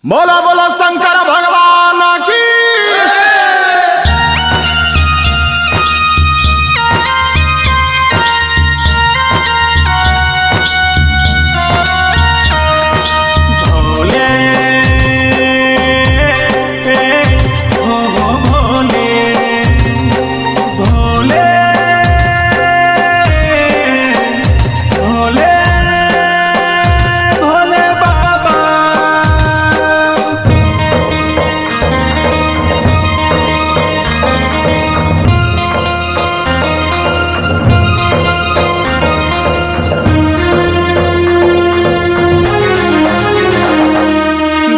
बोला बोला शंकर भगवान की। भोले हो भोले भोले भोले भोले बाबा।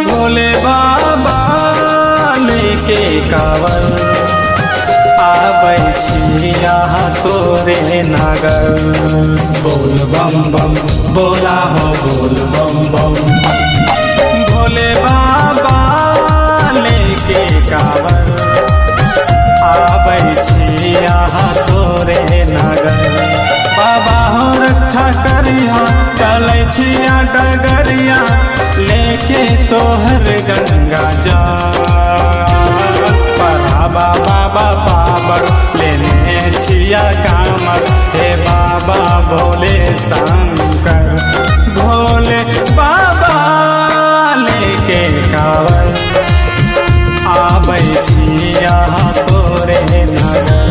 भोले बाबा लेके कावल आबै छी यहाँ तोरे नगर। बोल बम बम बोला हो बोल बम बम। भोले बाबा लेके कावल आबै छी यहाँ तोरे नगर। बाबा हो रक्षा करिया चलै छिया डगरिया लेके तोहर गंगा जा। बाबा बाबा बाबा लेने छिया कामर हे बाबा भोले शंकर। भोले बाबा लेके कावल आबै छिया तोरे नगर।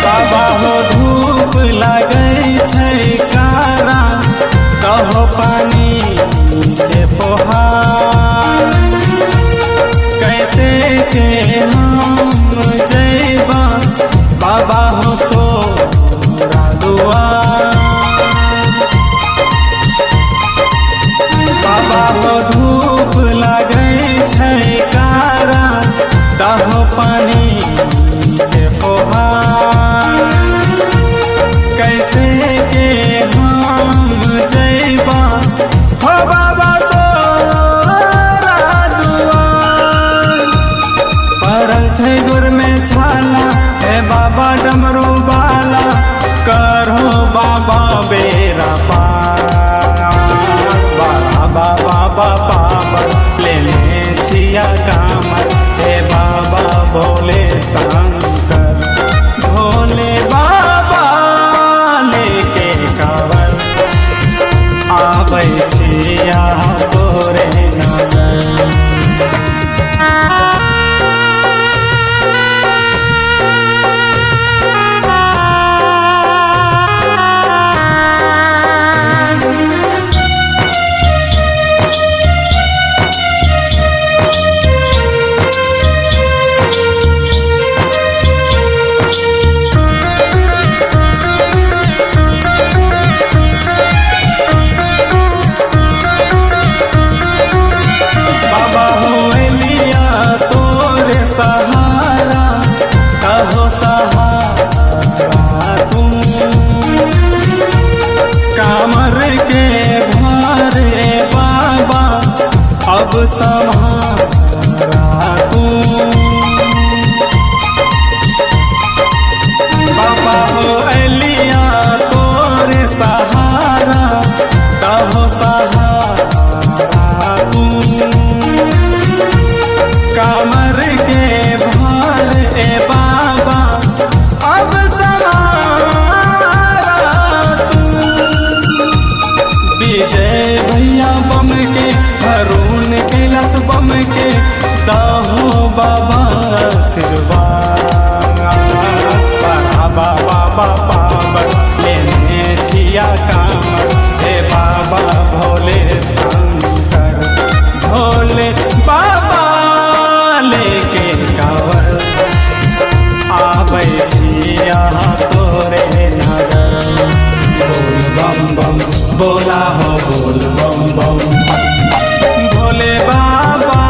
बाबा हो धूप लगै छै कारा कहो पानी के पोहार। कैसे के हम जैबा बाबा हो तोरा दुआर। बाबा हो धूप लगै छै कारा कहो पानी के पोहार। कैसे के हम जैबा हो बाबा तोरा दुआर। पड़ल छै गुर में छाला हे बाबा डमरू बाला करो बाबा बेरा पार। बाबा बाबा बाबा लेने छिया कामर हे बाबा भोले शंकर। भोले बाबा लेके कावल आबै छिया तोरे नगर। बाबा हो एलिया तोरे सहारा कहो सहारा तुम। कामर के भारे बाबा अब सहारा तुम। बाबा हो एलिया तोरे सहारा कहो सहारा तुम। कामर के भार ए बाबा अब सहारा तुम। विजय भैया बम के हरून कैलाश बम के दहो बाबा आशीर्वाद। बाबा बाबा बाबा लेने छिया कामर हे बाबा भोले शंकर। भोले बाबा लेके कावल आबै छिया तोरे नगर। बोल बम बम बोला हो बोल बम बम। भोले बाबा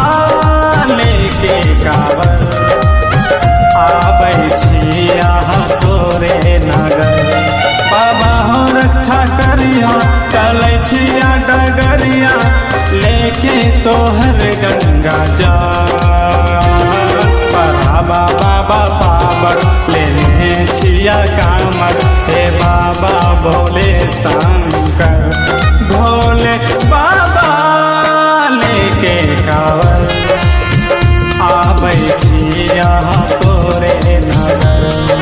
रक्षा करिया, चलै छिया डगरिया लेके तोहर गंगा जा। बाबा बाबा पावर लेने छिया कामर, हे बाबा भोले शंकर, भोले बाबा लेके कावर आबै छिया तोरे नगर।